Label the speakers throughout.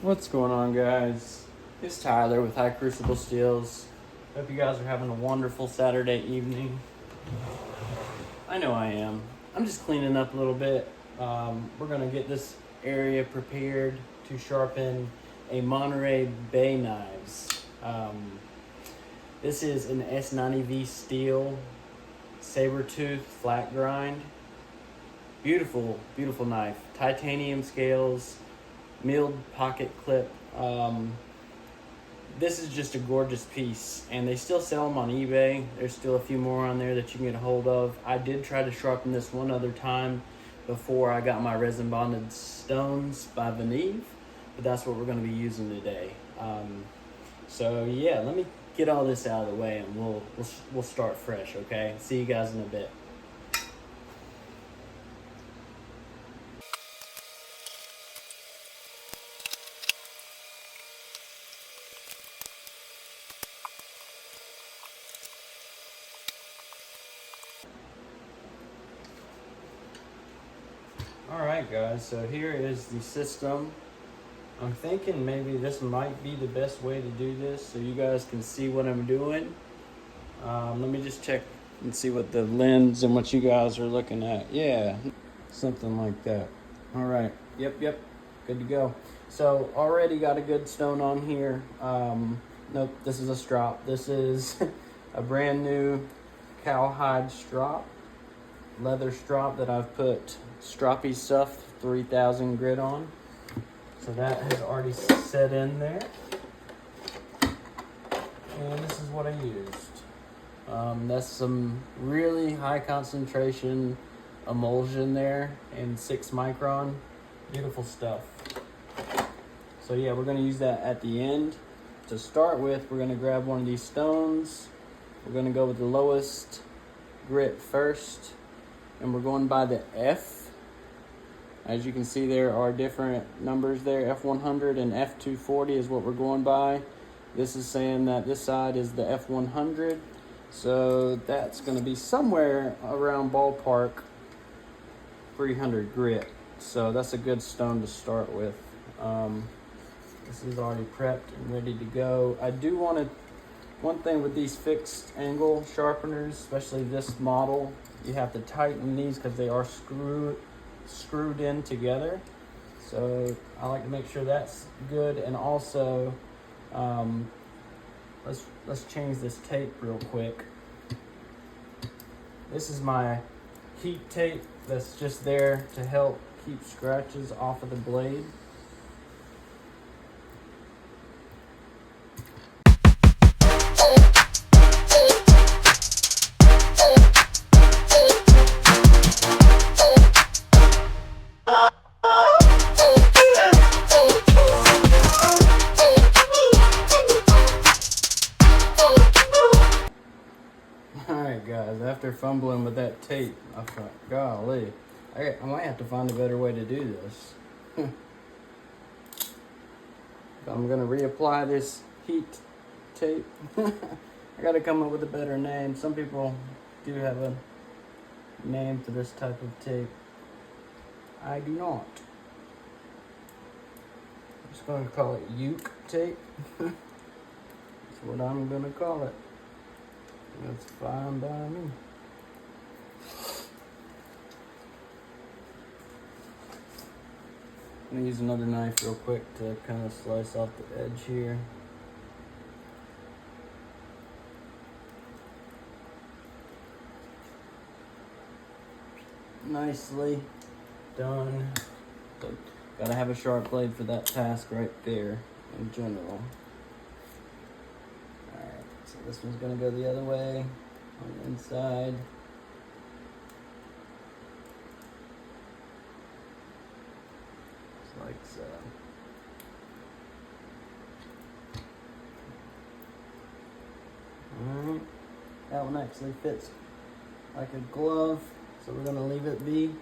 Speaker 1: What's going on, guys? It's Tyler with High Crucible Steels. Hope you guys are having a wonderful Saturday evening. I know I am. I'm just cleaning up a little bit. We're going to get this area prepared to sharpen a Monterey Bay knives. This is an S90V steel saber tooth flat grind. Beautiful, beautiful knife. Titanium scales, milled pocket clip. This is just a gorgeous piece, and they still sell them on eBay. There's still a few more on there that you can get a hold of. I did try to sharpen this one other time before I got my resin bonded stones by Veneve, but that's what we're going to be using today. So yeah, let me get all this out of the way, and we'll start fresh. Okay, see you guys in a bit. Alright guys, so here is the system. I'm thinking maybe this might be the best way to do this so you guys can see what I'm doing. Let me just check and see what the lens and what you guys are looking at. Yeah, something like that. Alright, yep, good to go. So already got a good stone on here. Nope, this is a strop. This is a brand new cowhide strop. Leather strop that I've put Stroppy Stuff 3000 grit on. So that has already set in there. And this is what I used. That's some really high concentration emulsion there in 6 micron. Beautiful stuff. So yeah, we're gonna use that at the end. To start with, we're gonna grab one of these stones. We're gonna go with the lowest grit first. And we're going by the F. As you can see, there are different numbers there. F100 and F240 is what we're going by. This is saying that this side is the F100. So that's going to be somewhere around ballpark 300 grit. So that's a good stone to start with. This is already prepped and ready to go. I do want to, one thing with these fixed angle sharpeners, especially this model, you have to tighten these because they are screwed in together. So I like to make sure that's good. And also, let's change this tape real quick. This is my heat tape that's just there to help keep scratches off of the blade. Alright guys, after fumbling with that tape, I thought, golly, I might have to find a better way to do this. I'm going to reapply this heat tape. I got to come up with a better name. Some people do have a name for this type of tape. I do not. I'm just going to call it uke tape. That's what I'm going to call it. That's fine by me. I'm going to use another knife real quick to kind of slice off the edge here. Nicely done. So, gotta have a sharp blade for that task right there in general. Alright, so this one's gonna go the other way on the inside. Just like so. Alright, that one actually fits like a glove. So we're gonna leave it be.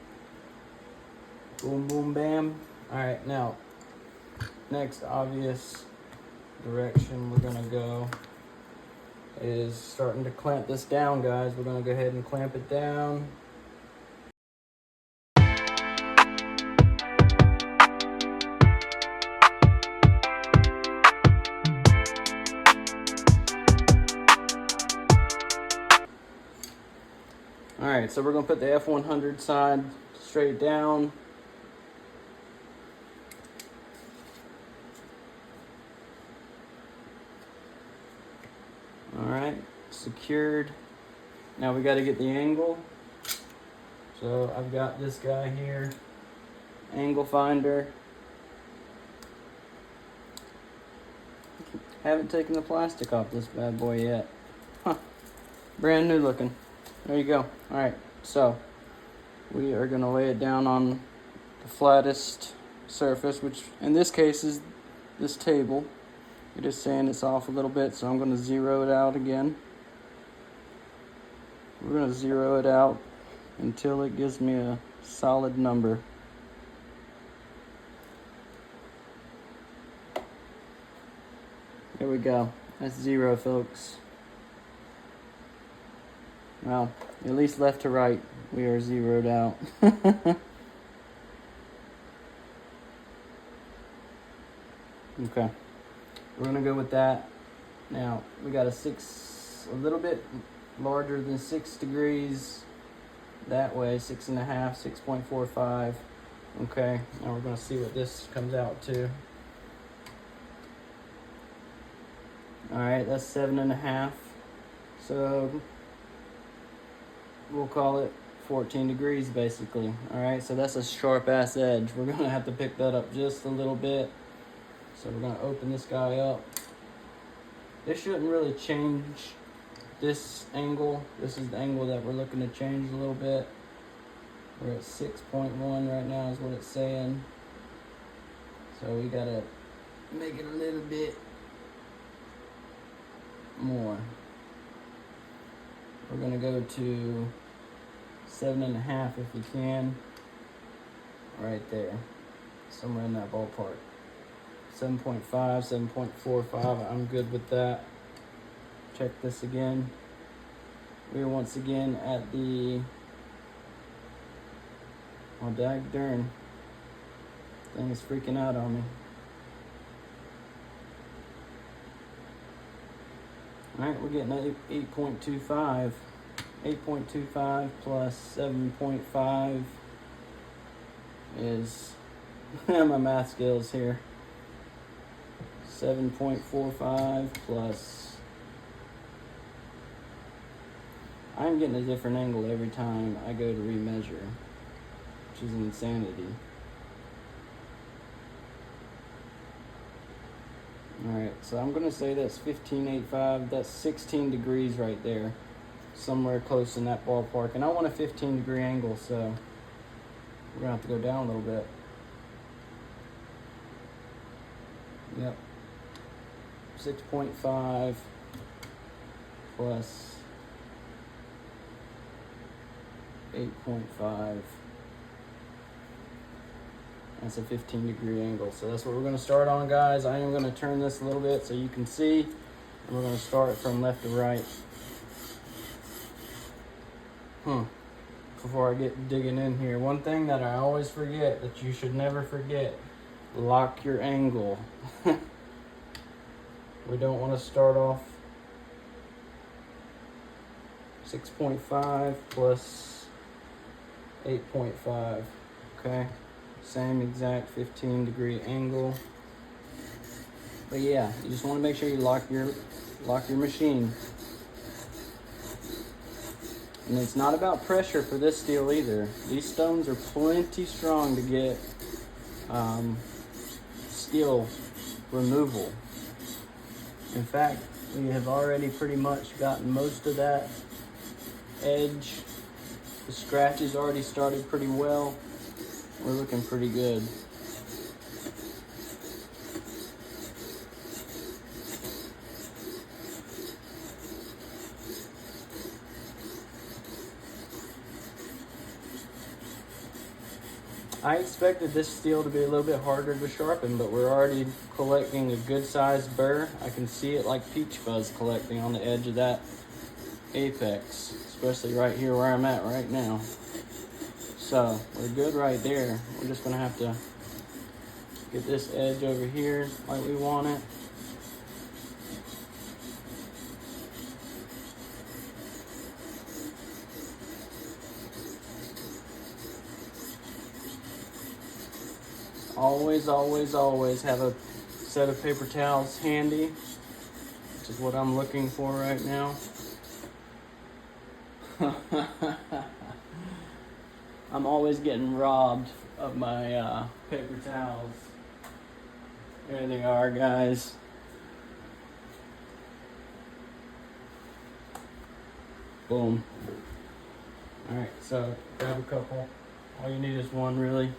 Speaker 1: Boom, boom, bam. All right, now, next obvious direction we're gonna go is starting to clamp this down, guys. We're gonna go ahead and clamp it down. right, so we're gonna put the F100 side straight down. All right, secured. Now we got to get the angle. So I've got this guy here, angle finder. Haven't taken the plastic off this bad boy yet. Huh, brand new looking. There you go. All right, so we are gonna lay it down on the flattest surface, which in this case is this table. It is saying it's off a little bit, so I'm gonna zero it out again. We're gonna zero it out until it gives me a solid number. There we go. That's 0, folks. Well, at least left to right, we are zeroed out. Okay. We're gonna go with that. Now, we got a little bit larger than 6 degrees that way, 6.5, 6.45. Okay, now we're gonna see what this comes out to. All right, that's 7.5. So we'll call it 14 degrees basically. All right, so that's a sharp ass edge. We're gonna have to pick that up just a little bit. So we're gonna open this guy up. This shouldn't really change this angle. This is the angle that we're looking to change a little bit. We're at 6.1 right now is what it's saying. So we gotta make it a little bit more. We're gonna go to 7.5 if we can. Right there, somewhere in that ballpark. 7.5, 7.45, I'm good with that. Check this again. We are once again at the, oh dag darn, thing is freaking out on me. All right, we're getting 8.25. 8.25 plus 7.5 is, my math skills here. 7.45 plus, I'm getting a different angle every time I go to remeasure, which is insanity. Alright, so I'm going to say that's 15.85, that's 16 degrees right there, somewhere close in that ballpark, and I want a 15 degree angle, so we're going to have to go down a little bit. Yep. 6.5 plus 8.5. That's a 15 degree angle. So that's what we're going to start on, guys. I am going to turn this a little bit so you can see. And we're going to start from left to right. Before I get digging in here, one thing that I always forget that you should never forget, lock your angle. We don't want to start off 6.5 plus 8.5, okay? Same exact 15 degree angle. But yeah, you just want to make sure you lock your machine. And it's not about pressure for this steel either. These stones are plenty strong to get steel removal. In fact, we have already pretty much gotten most of that edge. The scratches already started pretty well. We're looking pretty good. I expected this steel to be a little bit harder to sharpen, but we're already collecting a good sized burr. I can see it like peach fuzz collecting on the edge of that apex, especially right here where I'm at right now. So we're good right there. We're just gonna have to get this edge over here like we want it. Always, always, always have a set of paper towels handy, which is what I'm looking for right now. I'm always getting robbed of my paper towels. There they are, guys. Boom. Alright, so grab a couple. All you need is one, really.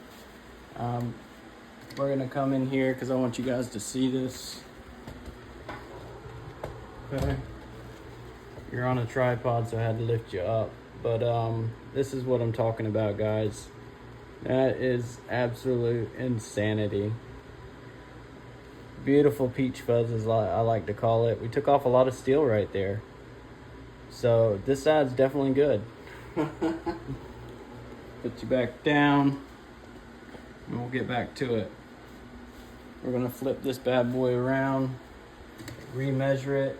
Speaker 1: We're gonna come in here because I want you guys to see this. Okay. You're on a tripod, so I had to lift you up. But this is what I'm talking about, guys. That is absolute insanity. Beautiful peach fuzz, as I like to call it. We took off a lot of steel right there. So this side's definitely good. Put you back down, and we'll get back to it. We're gonna flip this bad boy around, remeasure it.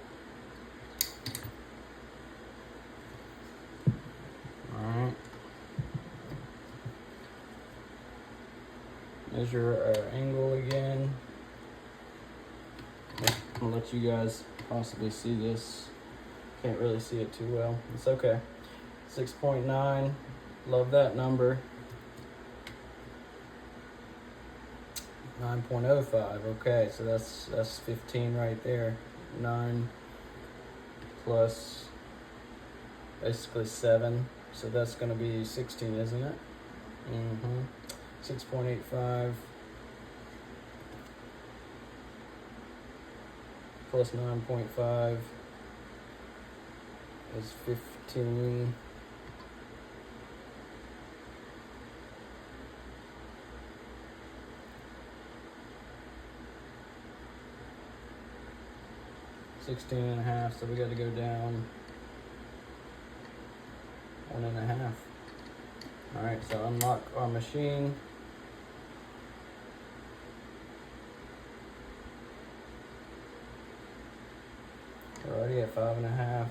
Speaker 1: Alright. Measure our angle again. I'll let you guys possibly see this. Can't really see it too well. It's okay. 6.9. Love that number. 9.05. Okay, so that's 15 right there. 9 plus basically 7. So that's going to be 16, isn't it? 6.85 plus 9.5 is 15. $16.5, so we got to go down 1.5. All right, so unlock our machine. We're already at 5.5.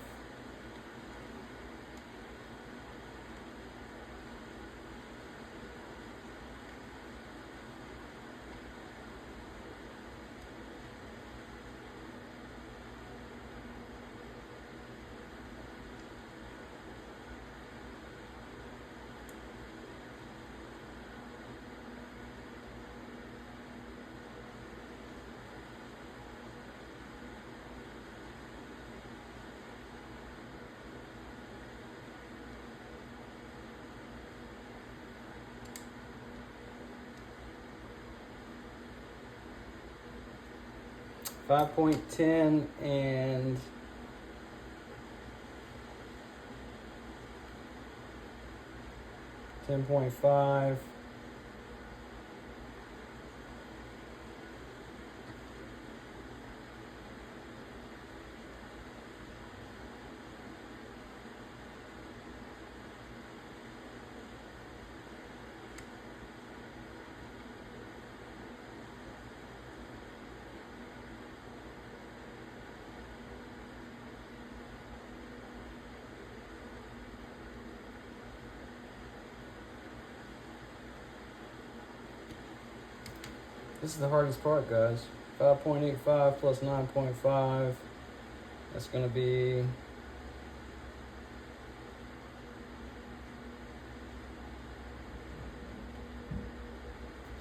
Speaker 1: $5.10 and $10.5. This is the hardest part, guys. 5.85 plus 9.5. That's going to be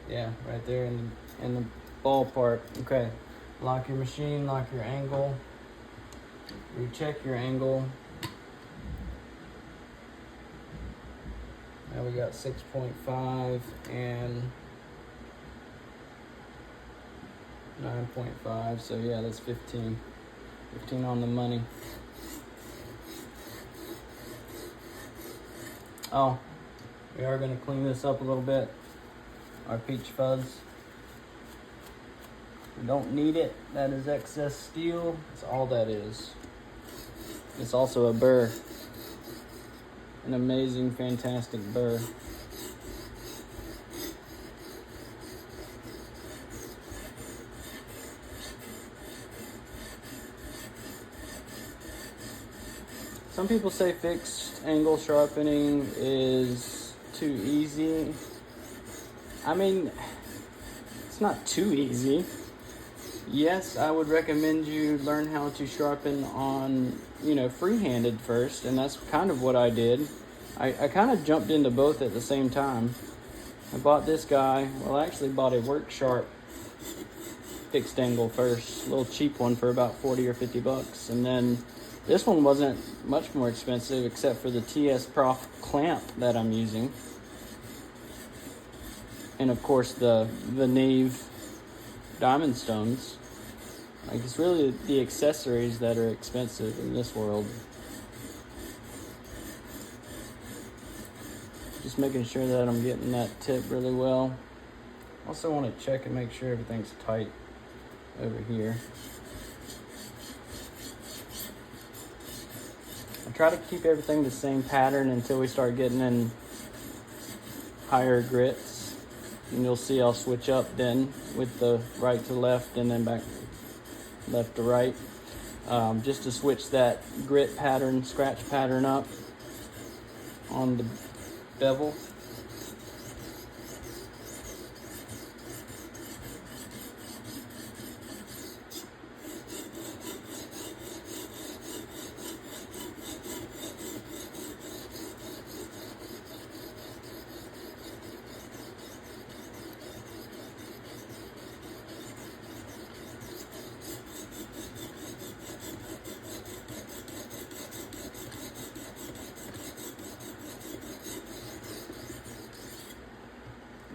Speaker 1: right there in the ballpark. Okay, lock your machine, lock your angle, recheck your angle. Now we got 6.5 and 9.5, so yeah, that's 15 on the money. Oh, we are going to clean this up a little bit. Our peach fuzz, we don't need it. That is excess steel. That's all that is. It's also a burr, an amazing, fantastic burr. Some people say fixed angle sharpening is too easy. I mean, It's not too easy. Yes, I would recommend you learn how to sharpen on, free-handed first, and that's kind of what I did. I kind of jumped into both at the same time. I bought this guy. Well, I actually bought a Work Sharp fixed angle first, a little cheap one for about 40 or 50 bucks. And then this one wasn't much more expensive except for the TS Prof clamp that I'm using. And of course the Neve diamond stones. Like, it's really the accessories that are expensive in this world. Just making sure that I'm getting that tip really well. Also want to check and make sure everything's tight over here. I try to keep everything the same pattern until we start getting in higher grits. And you'll see I'll switch up then with the right to left and then back left to right. Just to switch that grit pattern, scratch pattern up on the bevel.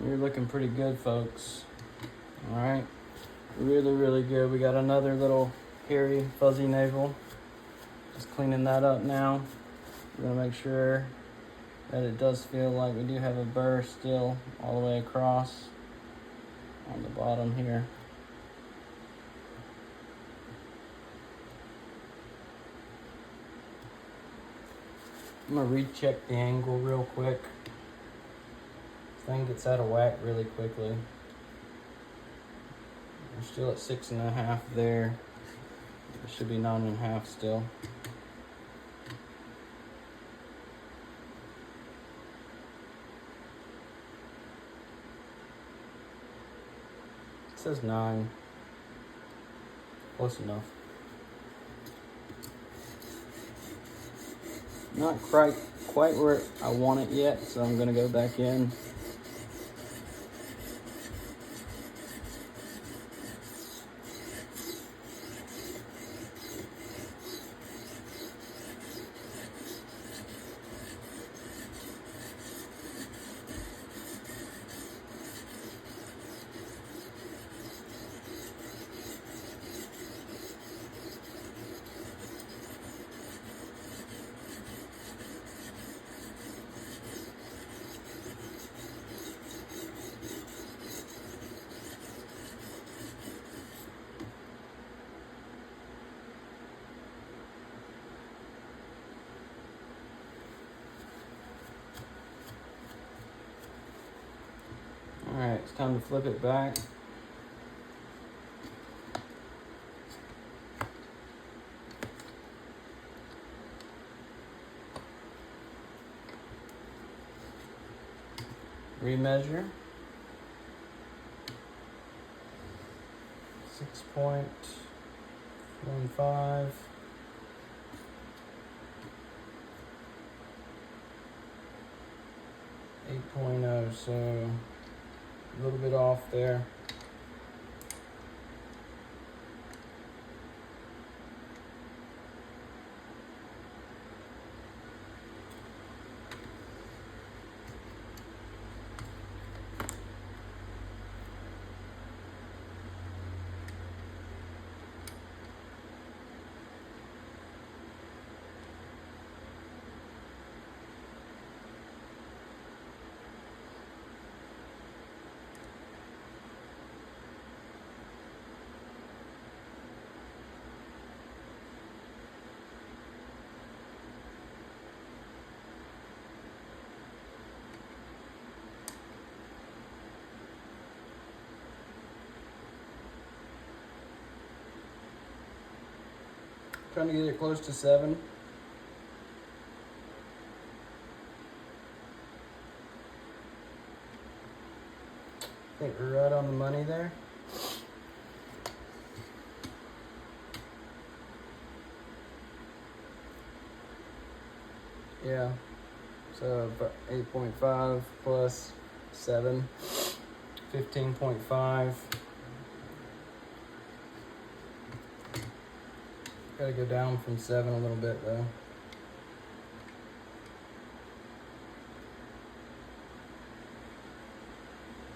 Speaker 1: You're looking pretty good, folks. All right, really, really good. We got another little hairy, fuzzy navel. Just cleaning that up now. We're gonna make sure that it does feel like we do have a burr still all the way across on the bottom here. I'm gonna recheck the angle real quick. Thing gets out of whack really quickly. We're still at 6.5 there. It should be 9.5 still. It says 9. Close enough. Not quite where I want it yet, so I'm gonna go back in. Alright, it's time to flip it back. Remeasure. 6.15. 8.0, so a little bit off there. Trying to get it close to 7. I think we're right on the money there. Yeah, so 8.5 plus 7, 15.5. Gotta go down from 7 a little bit though.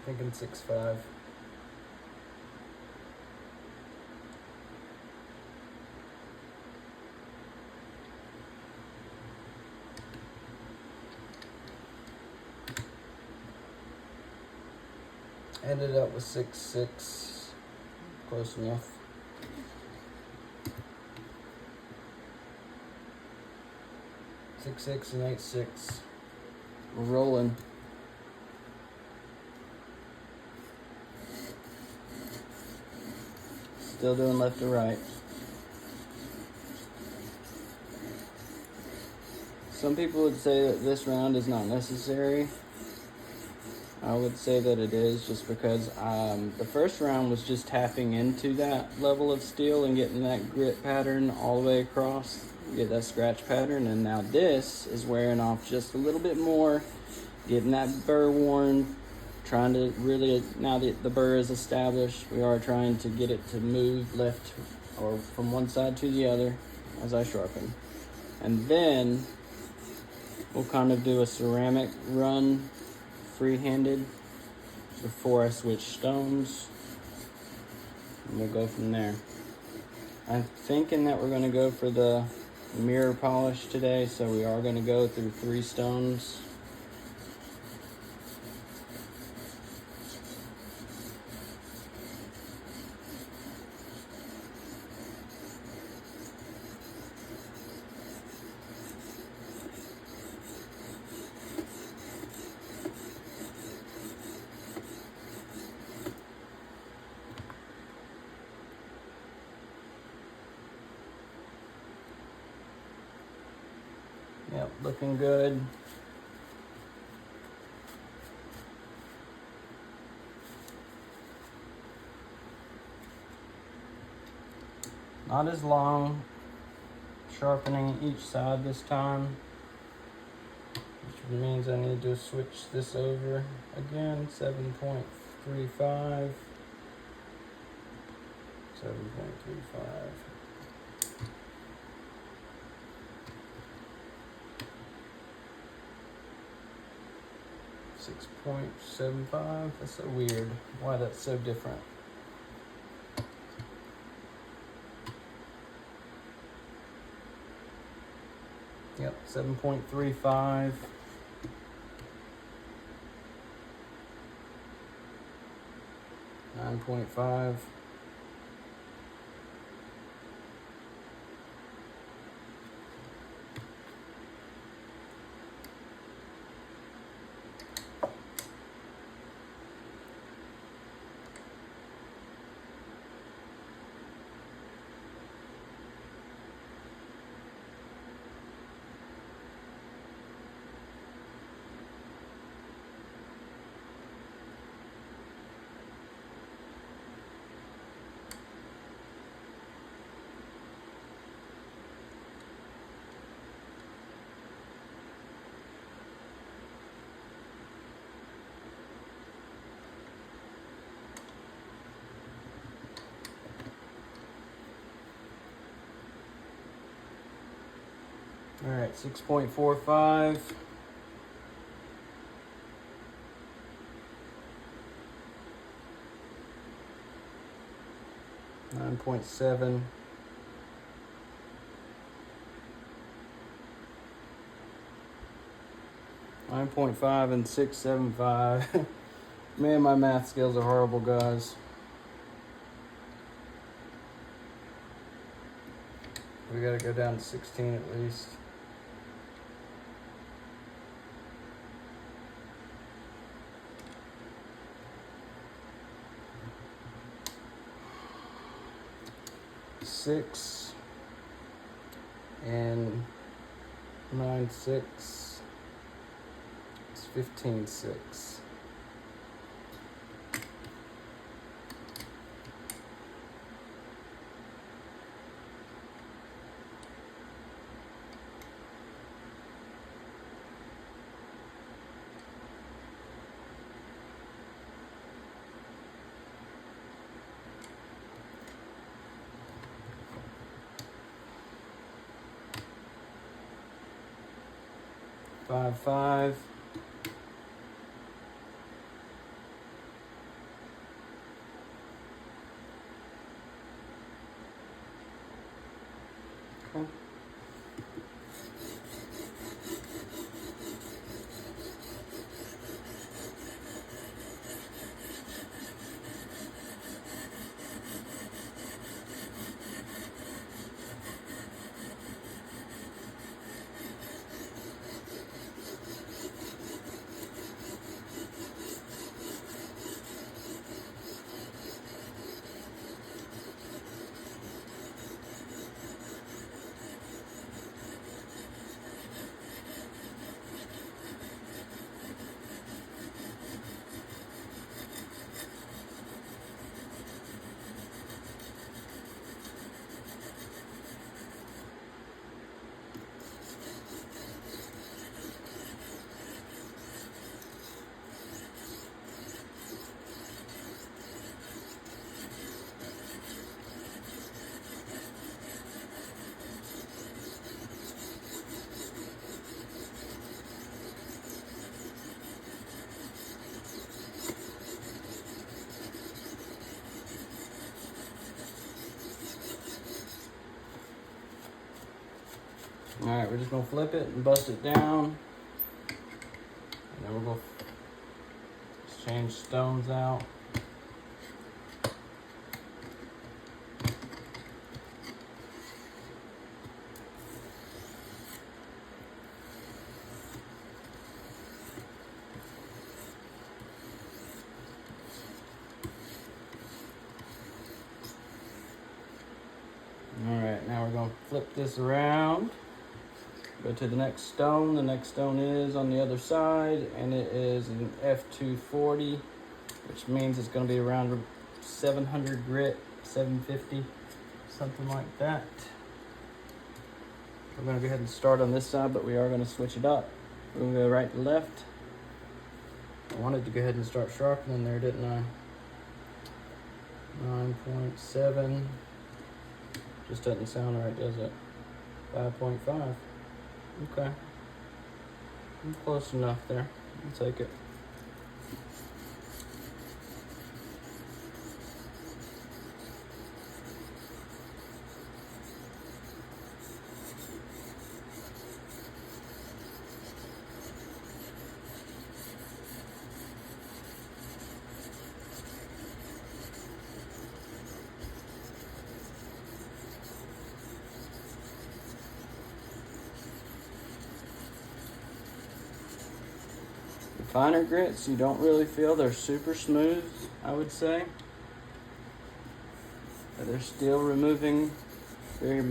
Speaker 1: Thinking 6.5. Ended up with 6.6, close enough. Six and 8.6. We're rolling. Still doing left to right. Some people would say that this round is not necessary. I would say that it is, just because the first round was just tapping into that level of steel and getting that grit pattern all the way across, get that scratch pattern, and now this is wearing off just a little bit more, getting that burr worn, trying to really, now that the burr is established, we are trying to get it to move left or from one side to the other as I sharpen. And then we'll kind of do a ceramic run free-handed before I switch stones, and we'll go from there. I'm thinking that we're going to go for the mirror polish today, so we are going to go through 3 stones. Yep, looking good. Not as long, sharpening each side this time, which means I need to switch this over again. 7.35. 7.35. 6.75. That's so weird. Why that's so different. Yep, 7.35. $9.5. All right, 6.45. $9.7. $9.5 and 6.75. Man, my math skills are horrible, guys. We gotta go down to 16 at least. Six and 9.6. It's 15.6. 5.5. Okay. All right, we're just gonna flip it and bust it down. And then we're gonna change stones out. All right, now we're gonna flip this around. Go to the next stone. The next stone is on the other side, and it is an F240, which means it's going to be around 700 grit, 750, something like that. We're going to go ahead and start on this side, but we are going to switch it up. We're going to go right to left. I wanted to go ahead and start sharpening there, didn't I? 9.7. Just doesn't sound right, does it? 5.5. Okay. I'm close enough there. I'll take it. Finer grits, you don't really feel they're super smooth, I would say. But they're still removing very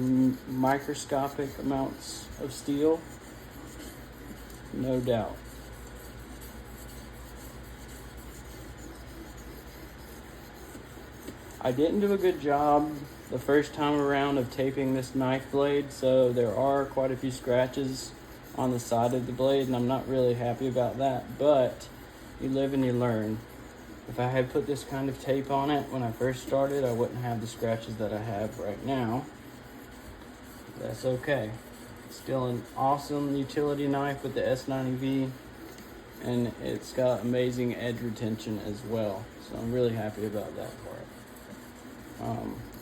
Speaker 1: microscopic amounts of steel, no doubt. I didn't do a good job the first time around of taping this knife blade, so there are quite a few scratches on the side of the blade, and I'm not really happy about that, but you live and you learn. If I had put this kind of tape on it when I first started, I wouldn't have the scratches that I have right now. That's okay. Still an awesome utility knife with the S90V, and it's got amazing edge retention as well, so I'm really happy about that part.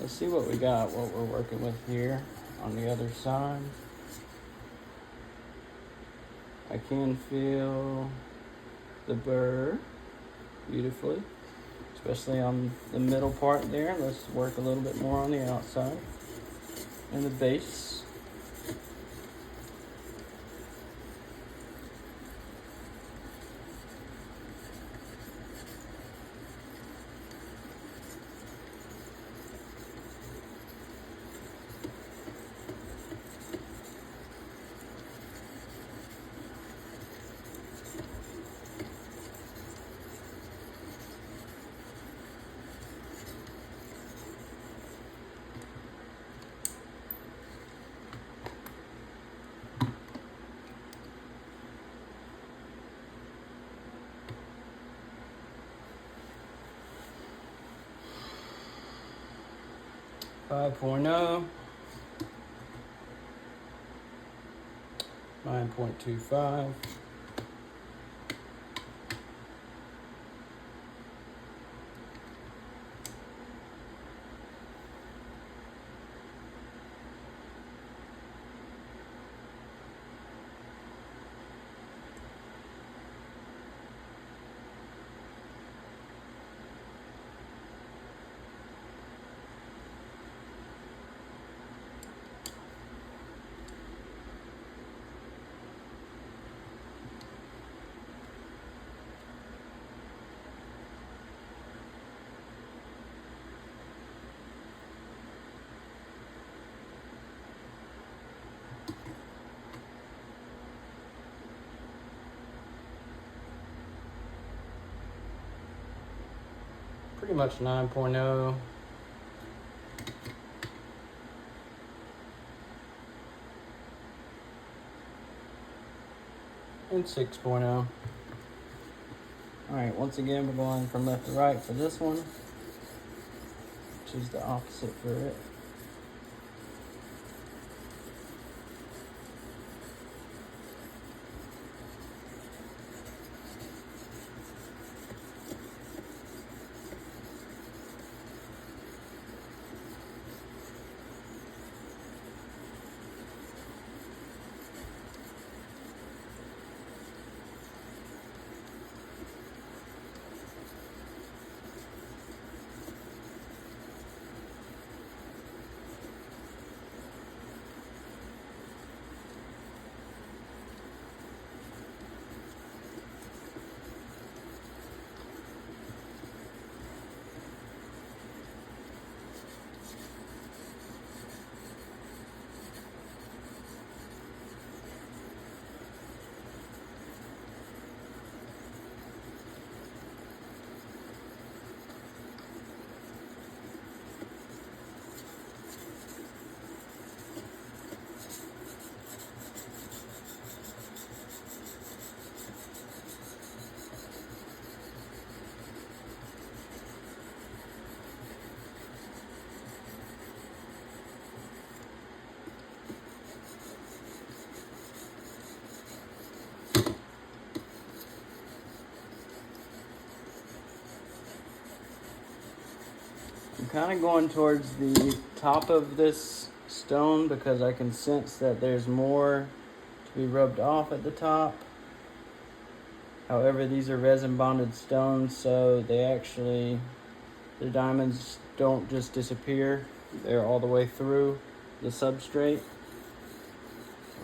Speaker 1: Let's see what we got, what we're working with here on the other side. I can feel the burr beautifully, especially on the middle part there. Let's work a little bit more on the outside and the base. 9.25. Pretty much 9.0. And 6.0. Alright, once again we're going from left to right for this one, which is the opposite for it. I'm kind of going towards the top of this stone because I can sense that there's more to be rubbed off at the top. However, these are resin bonded stones, so the diamonds don't just disappear. They're all the way through the substrate.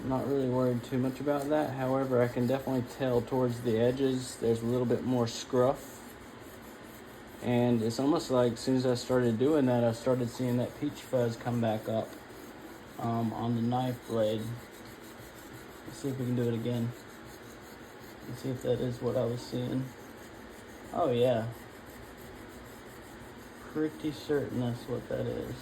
Speaker 1: I'm not really worried too much about that. However, I can definitely tell towards the edges there's a little bit more scruff. And it's almost like as soon as I started doing that, I started seeing that peach fuzz come back up on the knife blade. Let's see if we can do it again. Let's see if that is what I was seeing. Oh yeah. Pretty certain that's what that is.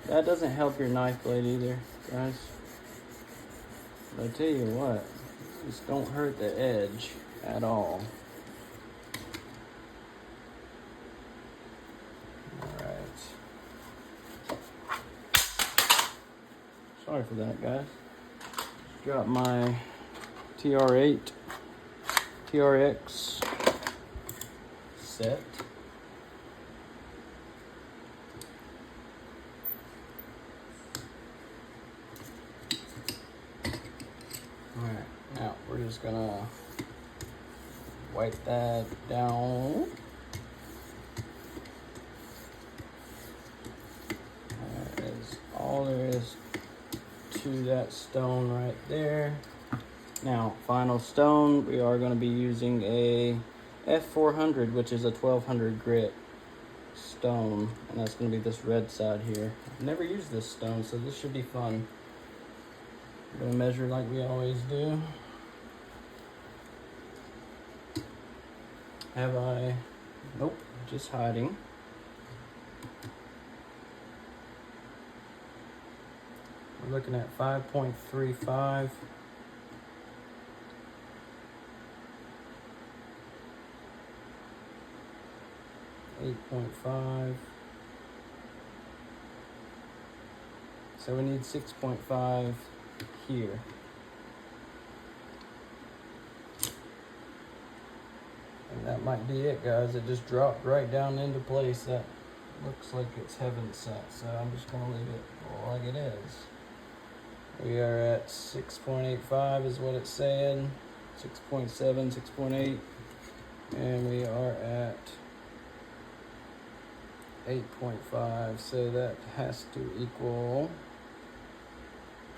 Speaker 1: That doesn't help your knife blade either, guys. But I tell you what, just don't hurt the edge at all. Alright. Sorry for that, guys. Just dropped my TR8 TRX set. Alright, now we're just gonna wipe that down. That is all there is to that stone right there. Now, final stone, we are going to be using a F400, which is a 1200 grit stone, and that's going to be this red side here. I've never used this stone, so this should be fun. I'm going to measure like we always do. Have I? Nope, just hiding. We're looking at 5.35. 6.5. So we need 6.5 here. And that might be it, guys. It just dropped right down into place. That looks like it's heaven set, so I'm just gonna leave it like it is. We are at 6.85 is what it's saying. 6.7, 6.8. And we are at 8.5, so that has to equal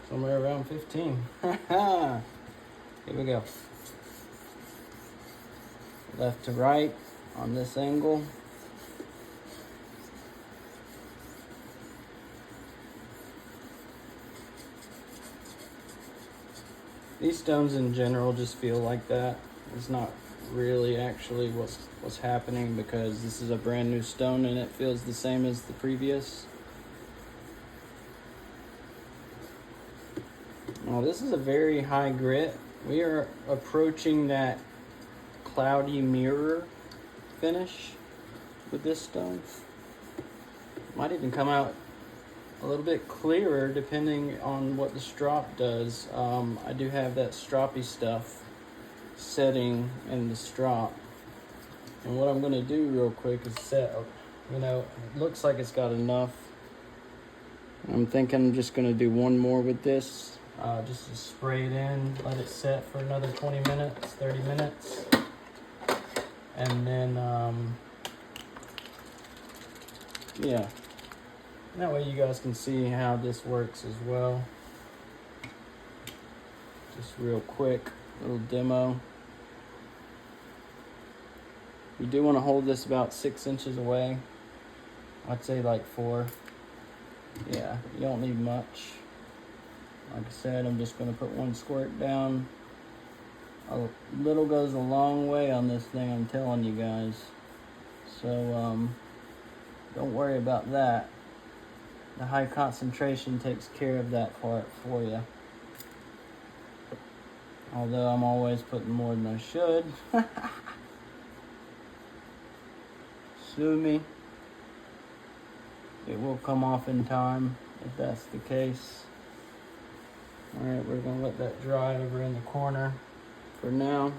Speaker 1: somewhere around 15. Here we go. Left to right on this angle. These stones in general just feel like that. It's not really actually what's happening, because this is a brand new stone and it feels the same as the previous. Now this is a very high grit. We are approaching that cloudy mirror finish with this stone. Might even come out a little bit clearer depending on what the strop does. I do have that stroppy stuff setting in the strop, and what I'm going to do real quick is set, it looks like it's got enough. I'm thinking I'm just going to do one more with this, just to spray it in, let it set for another 20 minutes, 30 minutes, and then yeah, that way you guys can see how this works as well. Just real quick little demo. You do want to hold this about 6 inches away. I'd say like 4. Yeah, you don't need much. Like I said, I'm just going to put one squirt down. A little goes a long way on this thing, I'm telling you guys. So don't worry about that. The high concentration takes care of that part for you. Although I'm always putting more than I should. Sue me. It will come off in time if that's the case. Alright, we're going to let that dry over in the corner for now.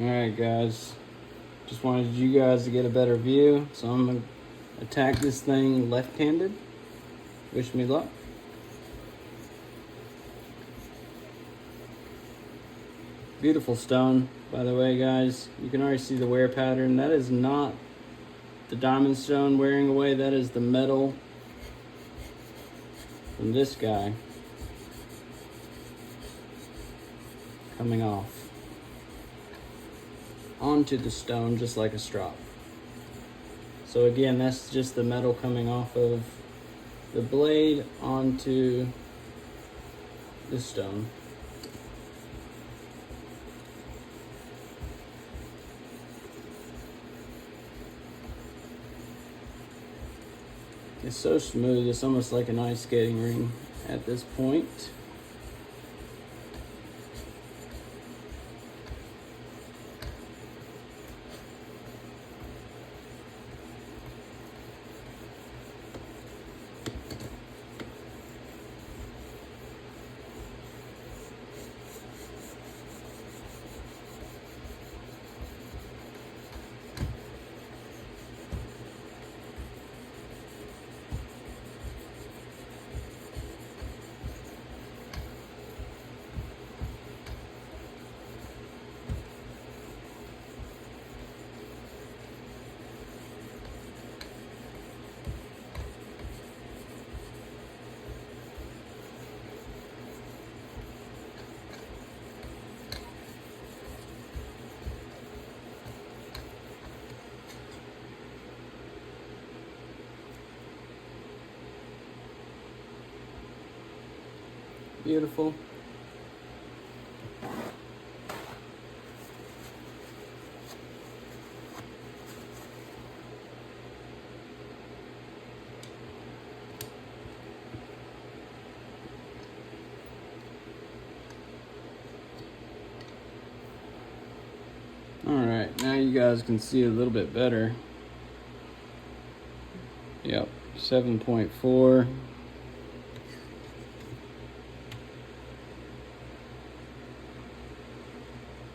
Speaker 1: Alright guys, just wanted you guys to get a better view, so I'm going to attack this thing left-handed. Wish me luck. Beautiful stone, by the way guys. You can already see the wear pattern. That is not the diamond stone wearing away, that is the metal from this guy coming off onto the stone, just like a strop. So again, that's just the metal coming off of the blade onto the stone. It's so smooth, it's almost like an ice skating ring at this point. Beautiful. right, now you guys can see a little bit better. Yep, 7.4.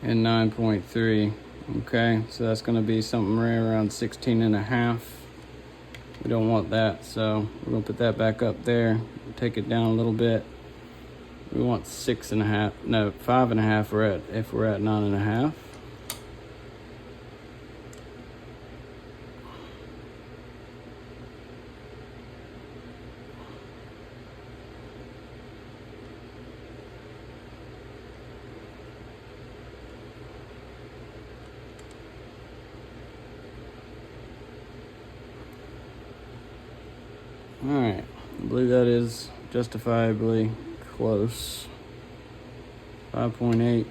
Speaker 1: And 9.3. Okay, so that's going to be something right around 16.5. We don't want that, so we're going to put that back up there. Take it down a little bit. We want 6.5. No, 5.5. If we're at 9.5. 'Alright, I believe that is justifiably close. 5.8.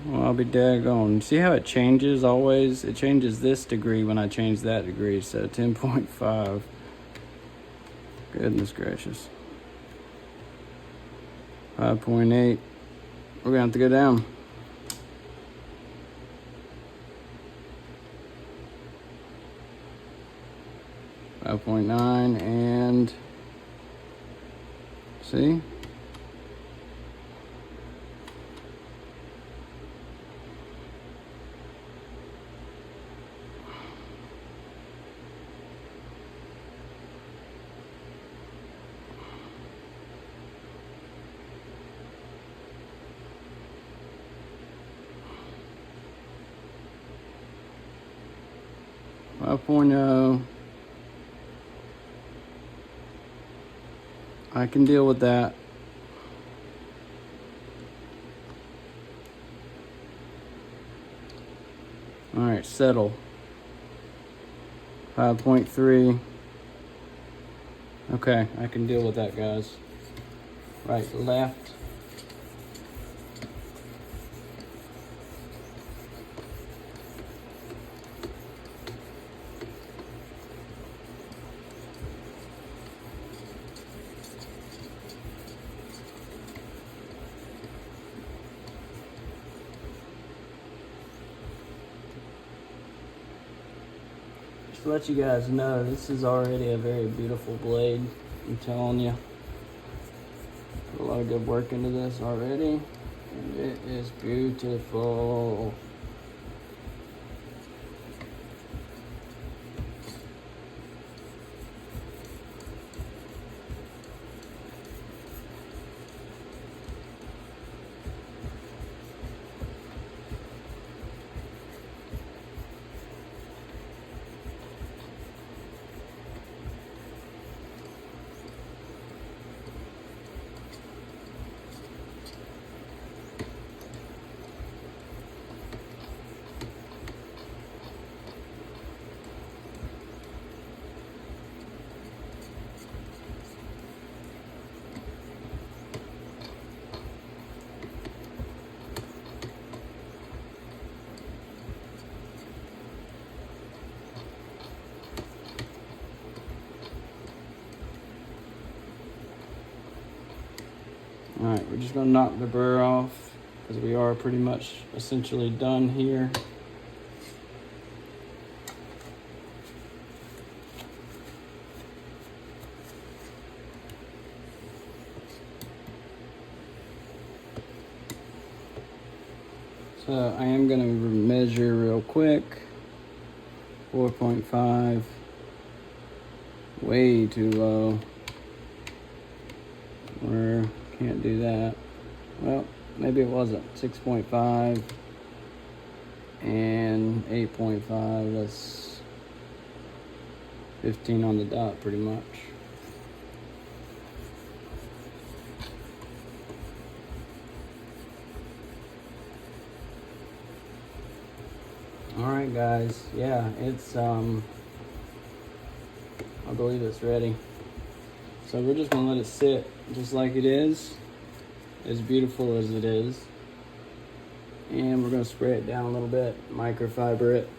Speaker 1: Well, I'll be daggone. See how it changes always? It changes this degree when I change that degree, so 10.5. Goodness gracious. 5.8. We're gonna have to go down. 5.9 and see? I can deal with that. All right, settle. 5.3. Okay, I can deal with that, guys. Right, left. To let you guys know, this is already a very beautiful blade. I'm telling you, put a lot of good work into this already, and it is beautiful. Alright, we're just going to knock the burr off because we are pretty much essentially done here. So I am going to measure real quick. 4.5. Way too low. Can't do that. Well, maybe it wasn't. 6.5 and 8.5. That's 15 on the dot pretty much. Alright guys, yeah, it's I believe it's ready. So we're just gonna let it sit just like it is, as beautiful as it is. And we're gonna spray it down a little bit, microfiber it,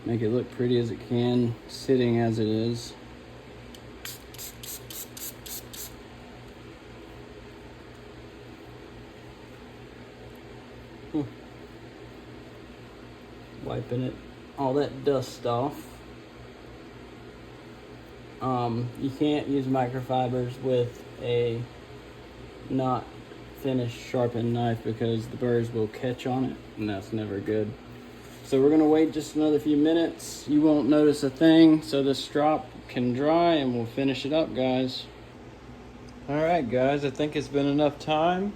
Speaker 1: make it look pretty as it can, sitting as it is. wiping it, all that dust off. You can't use microfibers with a not finished sharpened knife because the burrs will catch on it, and that's never good. So we're gonna wait just another few minutes. You won't notice a thing, so this strop can dry and we'll finish it up, guys. All right, guys, I think it's been enough time.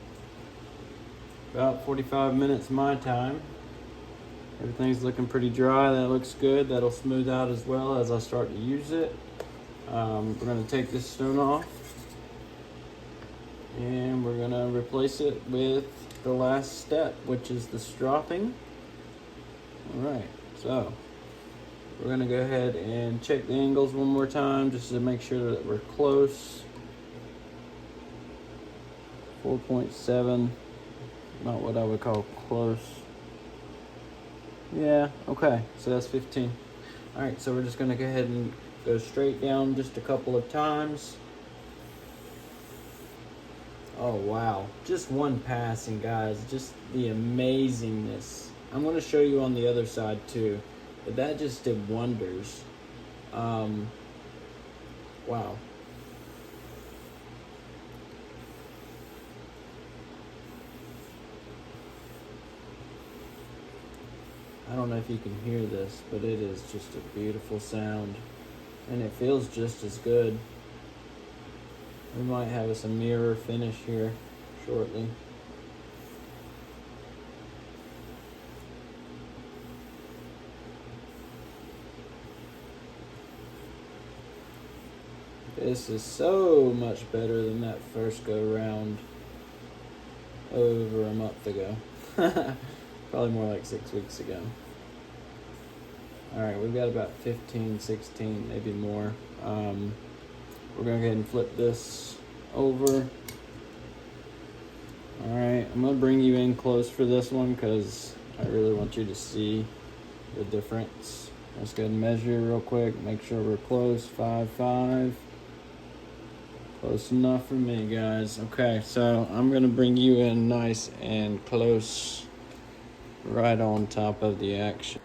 Speaker 1: About 45 minutes my time. Everything's looking pretty dry. That looks good. That'll smooth out as well as I start to use it. We're gonna take this stone off and we're gonna replace it with the last step, which is the stropping. All right, so we're gonna go ahead and check the angles one more time just to make sure that we're close. 4.7, not what I would call close. Yeah, okay, so that's 15. All right, so we're just gonna go ahead and go straight down just a couple of times. Oh wow, just one pass, and guys, just the amazingness. I'm gonna show you on the other side too, but that just did wonders. Wow. I don't know if you can hear this, but it is just a beautiful sound, and it feels just as good. We might have us a mirror finish here shortly. This is so much better than that first go round over a month ago. Probably more like 6 weeks ago. All right, we've got about 15, 16, maybe more. We're gonna go ahead and flip this over. All right, I'm gonna bring you in close for this one because I really want you to see the difference. Let's go ahead and measure real quick, make sure we're close, 5'5". Close enough for me, guys. Okay, so I'm gonna bring you in nice and close, right on top of the action.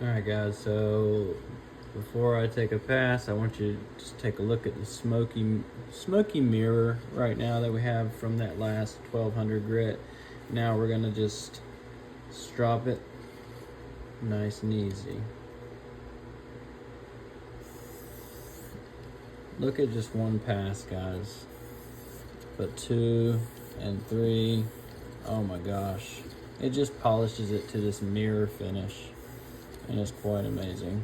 Speaker 1: All right, guys, so before I take a pass, I want you to just take a look at the smoky mirror right now that we have from that last 1200 grit. Now we're gonna just strop it nice and easy. Look at just one pass, guys, but 2 and 3, oh my gosh. It just polishes it to this mirror finish, and it's quite amazing.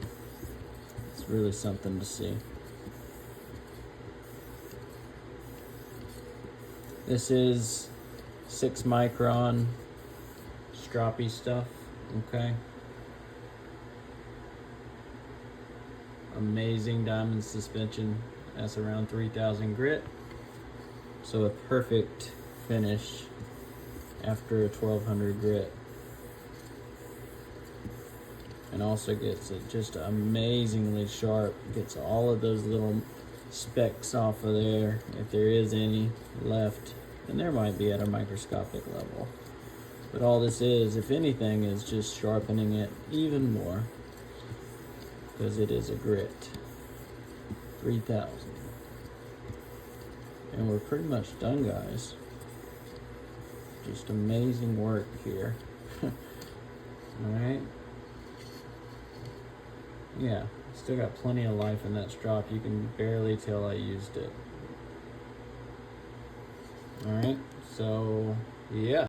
Speaker 1: It's really something to see. This is 6 micron stroppy stuff, okay? Amazing diamond suspension. That's around 3000 grit. So a perfect finish after a 1200 grit. And also gets it just amazingly sharp. Gets all of those little specks off of there, if there is any left. And there might be at a microscopic level. But all this is, if anything, is just sharpening it even more, because it is a grit. 3000. And we're pretty much done, guys. Just amazing work here. Alright. Yeah, still got plenty of life in that strop. You can barely tell I used it. Alright, so yeah.